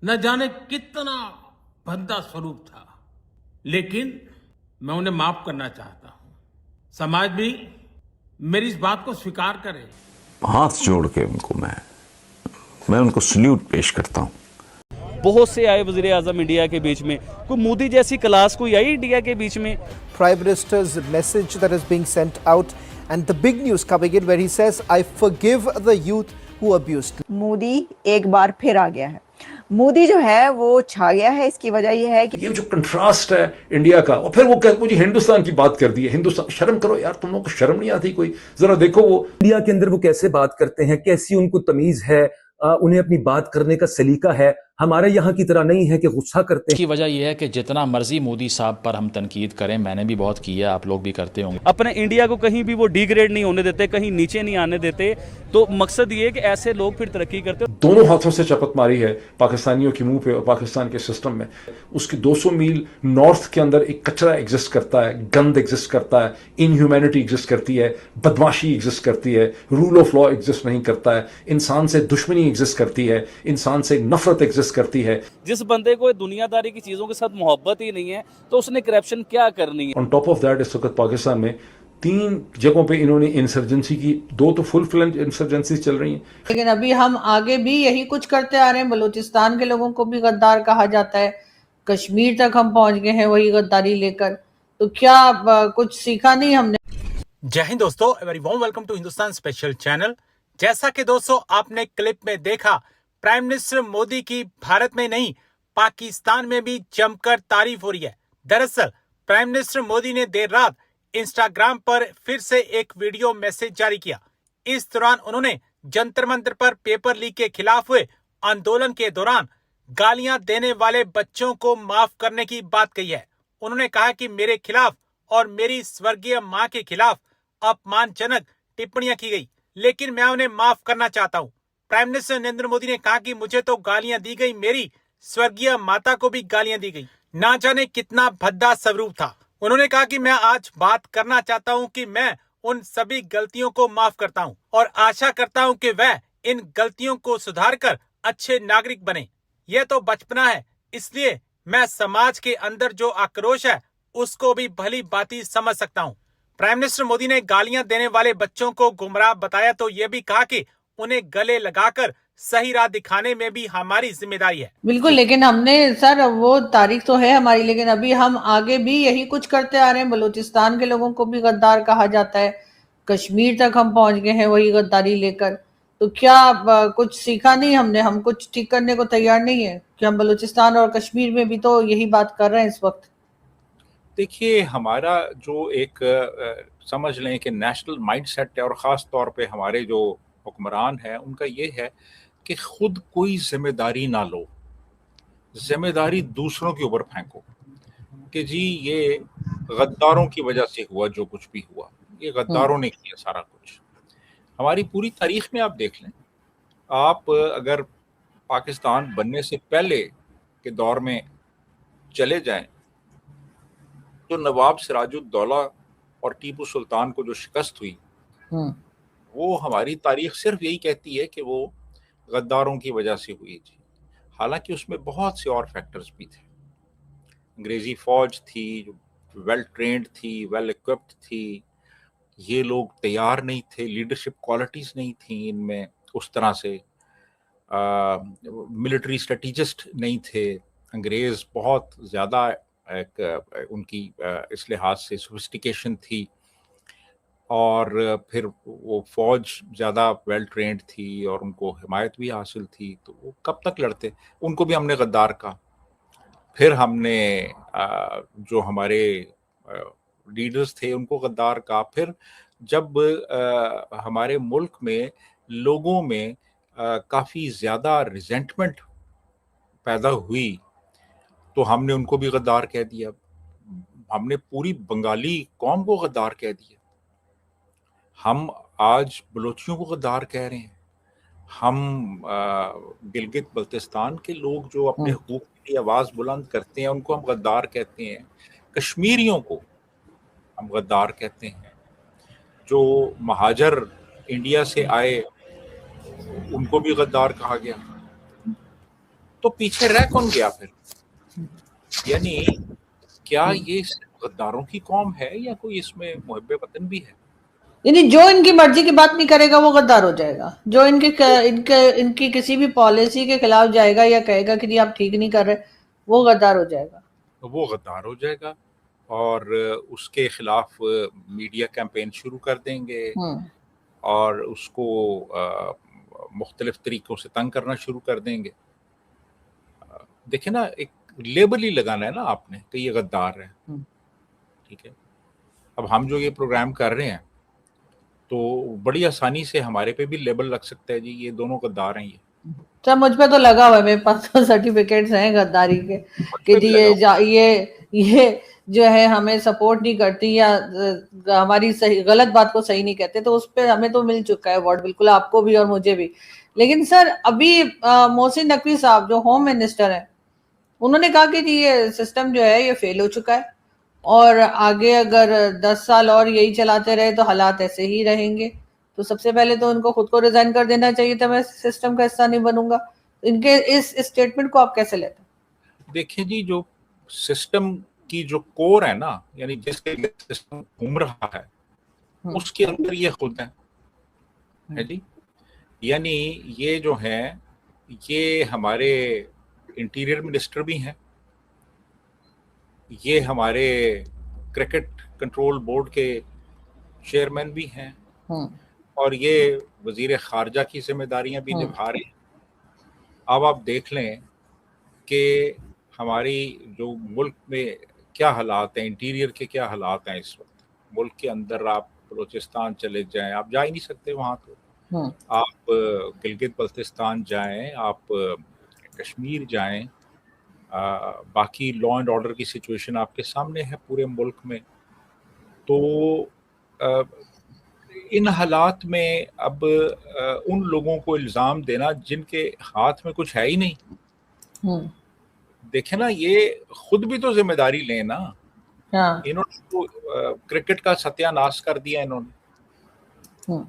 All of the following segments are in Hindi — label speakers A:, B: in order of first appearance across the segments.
A: न जाने कितना भद्दा स्वरूप था, लेकिन मैं उन्हें माफ करना चाहता हूं। समाज भी मेरी इस बात को स्वीकार करे।
B: हाथ जोड़ के मैं उनको सल्यूट पेश करता हूं।
C: बहुत से आए वज़ीर आज़म इंडिया के बीच में, कोई मोदी जैसी क्लास कोई आई इंडिया के बीच में।
D: Prime Minister's message that is being sent out, and the big news coming in where he says, I forgive the youth who abused.
E: Modi एक बार फिर आ गया है। मोदी जो है वो छा गया है। इसकी वजह यह है कि
F: ये जो कंट्रास्ट है इंडिया का, और फिर वो मुझे हिंदुस्तान की बात कर दी है। हिंदुस्तान, शर्म करो यार, तुम लोगों को शर्म नहीं आती कोई? जरा देखो वो
G: इंडिया के अंदर वो कैसे बात करते हैं, कैसी उनको तमीज है, उन्हें अपनी बात करने का सलीका है। हमारे यहाँ की तरह नहीं है कि गुस्सा करते हैं।
H: की वजह यह है कि जितना मर्जी मोदी साहब पर हम तनकीद करें, मैंने भी बहुत की है, आप लोग भी करते होंगे।
C: अपने इंडिया को कहीं भी वो डिग्रेड नहीं होने देते, कहीं नीचे नहीं आने देते। तो मकसद ये है कि ऐसे लोग फिर तरक्की करते।
F: दोनों हाथों से चपत मारी है पाकिस्तानियों के मुंह पे और पाकिस्तान के सिस्टम में। उसके 200 मील नॉर्थ के अंदर एक कचरा एग्जिस्ट करता है, गंद एग्जिस्ट करता है, इनह्यूमैनिटी एग्जिस्ट करती है, बदमाशी एग्जिस्ट करती है, रूल ऑफ लॉ एग्जिस्ट नहीं करता है, इंसान से दुश्मनी एग्जिस्ट करती है, इंसान से नफरत एग्जिस्ट करती है।
C: जिस बंदे को दुनियादारी की चीजों के साथ मोहब्बत ही नहीं है तो उसने करप्शन क्या करनी है।
F: ऑन टॉप ऑफ दैट इस वक्त पाकिस्तान में 3 जगहों पे इन्होंने इंसर्जेंसी की, 2 तो फुल फ्लेंज इंसर्जेंसी चल रही हैं।
I: लेकिन अभी हम आगे भी यही कुछ करते आ रहे हैं। बलूचिस्तान के लोगों को भी गद्दार कहा जाता है, कश्मीर तक हम पहुंच गए हैं वही गद्दारी लेकर। तो क्या कुछ सीखा नहीं हमने?
J: जय हिंद दोस्तों, very warm welcome to Hindustan special channel. जैसा कि दोस्तों आपने क्लिप में देखा, प्राइम मिनिस्टर मोदी की भारत में नहीं पाकिस्तान में भी जमकर तारीफ हो रही है। दरअसल प्राइम मिनिस्टर मोदी ने देर रात इंस्टाग्राम पर फिर से एक वीडियो मैसेज जारी किया। इस दौरान उन्होंने जंतर मंतर पर पेपर लीक के खिलाफ हुए आंदोलन के दौरान गालियां देने वाले बच्चों को माफ करने की बात कही है। उन्होंने कहा कि मेरे खिलाफ और मेरी स्वर्गीय मां के खिलाफ अपमानजनक टिप्पणियां की गई, लेकिन मैं उन्हें माफ करना चाहता हूं। प्राइम मिनिस्टर नरेंद्र मोदी ने कहा कि मुझे तो गालियां दी गई, मेरी स्वर्गीय माता को भी गालियां दी गई। ना जाने कितना भद्दा स्वरूप था। उन्होंने कहा कि मैं आज बात करना चाहता हूं कि मैं उन सभी गलतियों को माफ करता हूं और आशा करता हूं कि वह इन गलतियों को सुधारकर अच्छे नागरिक बने। यह तो बचपना है, इसलिए मैं समाज के अंदर जो आक्रोश है उसको भी भली भांति समझ सकता हूं। प्राइम मिनिस्टर मोदी ने गालियां देने वाले बच्चों को गुमराह बताया तो यह भी कहा कि उन्हें गले लगाकर सही राह दिखाने में भी हमारी जिम्मेदारी है।
I: बिल्कुल, लेकिन हमने सर वो तारीख तो है हमारी, लेकिन अभी हम आगे भी यही कुछ करते आ रहे हैं। बलूचिस्तान के लोगों को भी गद्दार कहा जाता है, कश्मीर तक हम पहुंच गए हैं वही गद्दारी लेकर। तो क्या कुछ सीखा नहीं हमने? हम कुछ ठीक करने को तैयार नहीं है कि हम बलूचिस्तान और कश्मीर में भी तो यही बात कर रहे हैं इस वक्त।
K: देखिए, हमारा जो एक समझ लें कि नेशनल माइंडसेट है, और ख़ास तौर पे हमारे जो हुक्मरान हैं उनका ये है कि खुद कोई जिम्मेदारी ना लो, जिम्मेदारी दूसरों के ऊपर फेंको कि जी ये गद्दारों की वजह से हुआ जो कुछ भी हुआ, ये गद्दारों ने किया सारा कुछ। हमारी पूरी तारीख में आप देख लें, आप अगर पाकिस्तान बनने से पहले के दौर में चले जाएं तो नवाब सिराजुद्दौला और टीपू सुल्तान को जो शिकस्त हुई, वो हमारी तारीख सिर्फ यही कहती है कि वो गद्दारों की वजह से हुई थी। हालांकि उसमें बहुत से और फैक्टर्स भी थे। अंग्रेजी फौज थी जो वेल ट्रेंड थी, वेल इक्विप्ड थी, ये लोग तैयार नहीं थे, लीडरशिप क्वालिटीज नहीं थी इनमें उस तरह से, मिलिट्री स्ट्रेटेजिस्ट नहीं थे। अंग्रेज बहुत ज़्यादा एक उनकी इस लिहाज से सोफिस्टिकेशन थी, और फिर वो फौज ज़्यादा वेल ट्रेंड थी और उनको हिमायत भी हासिल थी, तो वो कब तक लड़ते? उनको भी हमने गद्दार कहा। फिर हमने जो हमारे लीडर्स थे उनको गद्दार कहा। फिर जब हमारे मुल्क में लोगों में काफ़ी ज़्यादा रिजेंटमेंट पैदा हुई तो हमने उनको भी गद्दार कह दिया। हमने पूरी बंगाली कौम को गद्दार कह दिया। हम आज बलोचियों को गद्दार कह रहे हैं। हम गिलगित बल्तिस्तान के लोग जो अपने हुकूक की आवाज़ बुलंद करते हैं उनको हम गद्दार कहते हैं। कश्मीरियों को हम गद्दार कहते हैं। जो महाजर इंडिया से आए उनको भी गद्दार कहा गया। तो पीछे रह कौन गया फिर? यानी क्या ये सिर्फ गद्दारों की कौम है या कोई इसमें मुहब्बे वतन भी है?
I: यानी जो इनकी मर्जी की बात नहीं करेगा वो गद्दार हो जाएगा, जो इनकी किसी भी पॉलिसी के खिलाफ जाएगा या कहेगा कि जी आप ठीक नहीं कर रहे, वो गद्दार हो जाएगा।
K: वो गद्दार हो जाएगा और उसके खिलाफ मीडिया कैंपेन शुरू कर देंगे और उसको मुख्तलिफ तरीकों से तंग करना शुरू कर देंगे। देखिए ना, एक लेबल ही लगाना है ना आपने कि ये गद्दार है, ठीक है। अब हम जो ये प्रोग्राम कर रहे हैं तो बड़ी आसानी से हमारे पे भी लेबल लग सकता है, जी ये दोनों गद्दार हैं। ये
I: अच्छा, मुझ पे तो लगा हुआ है, मेरे पास तो सर्टिफिकेट्स हैं गद्दारी के कि जी ये जो है हमें सपोर्ट नहीं करती या हमारी सही गलत बात को सही नहीं कहते, तो उस पर हमें तो मिल चुका है अवार्ड, बिल्कुल आपको भी और मुझे भी। लेकिन सर अभी मोहसिन नकवी साहब जो होम मिनिस्टर हैं, उन्होंने कहा कि जी ये सिस्टम जो है ये फेल हो चुका है और आगे अगर 10 साल और यही चलाते रहे तो हालात ऐसे ही रहेंगे। तो सबसे पहले तो उनको खुद को रिजाइन कर देना चाहिए था, मैं सिस्टम का हिस्सा नहीं बनूंगा। इनके इस स्टेटमेंट को आप कैसे लेते हैं?
K: देखिए जी, जो सिस्टम की जो कोर है ना, यानी जिसके लिए सिस्टम घूम रहा है, उसके अंदर ये खुद है जी। यानी ये जो है ये हमारे इंटीरियर मिनिस्टर भी हैं, ये हमारे क्रिकेट कंट्रोल बोर्ड के चेयरमैन भी हैं और ये वजीर खारजा की जिम्मेदारियां भी निभा रहे हैं। अब आप देख लें कि हमारी जो मुल्क में क्या हालात हैं, इंटीरियर के क्या हालात हैं इस वक्त। मुल्क के अंदर आप बलूचिस्तान चले जाएं, आप जा ही नहीं सकते वहाँ तो। आप गिलगित बल्तिस्तान जाएं, आप कश्मीर जाएं, बाकी लॉ एंड ऑर्डर की सिचुएशन आपके सामने है पूरे मुल्क में। तो इन हालात में अब उन लोगों को इल्ज़ाम देना जिनके हाथ में कुछ है ही नहीं, देखे ना, ये खुद भी तो जिम्मेदारी लें ना। इन्होंने तो क्रिकेट का सत्यानाश कर दिया इन्होंने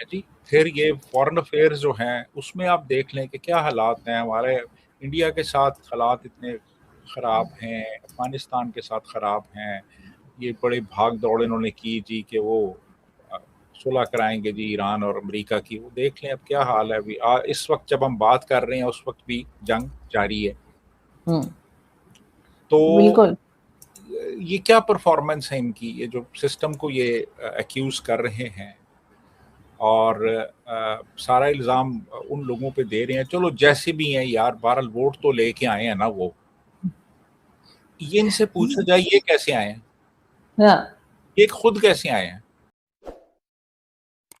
K: जी। फिर ये फॉरेन अफेयर्स जो हैं उसमें आप देख लें कि क्या हालात हैं। हमारे इंडिया के साथ हालात इतने ख़राब हैं, अफगानिस्तान के साथ ख़राब हैं। ये बड़े भाग दौड़ इन्होंने की जी कि वो सुलह कराएंगे जी ईरान और अमेरिका की। वो देख लें अब क्या हाल है अभी। इस वक्त जब हम बात कर रहे हैं उस वक्त भी जंग जारी है। तो
I: बिल्कुल
K: ये क्या परफॉर्मेंस है इनकी, ये जो सिस्टम को ये एक्यूज कर रहे हैं और सारा इल्ज़ाम उन लोगों पे दे रहे हैं। चलो जैसे भी हैं यार, बहरहाल वोट तो लेके आए हैं ना वो। ये इनसे पूछा जाए ये कैसे आए हैं, ये खुद कैसे आए हैं?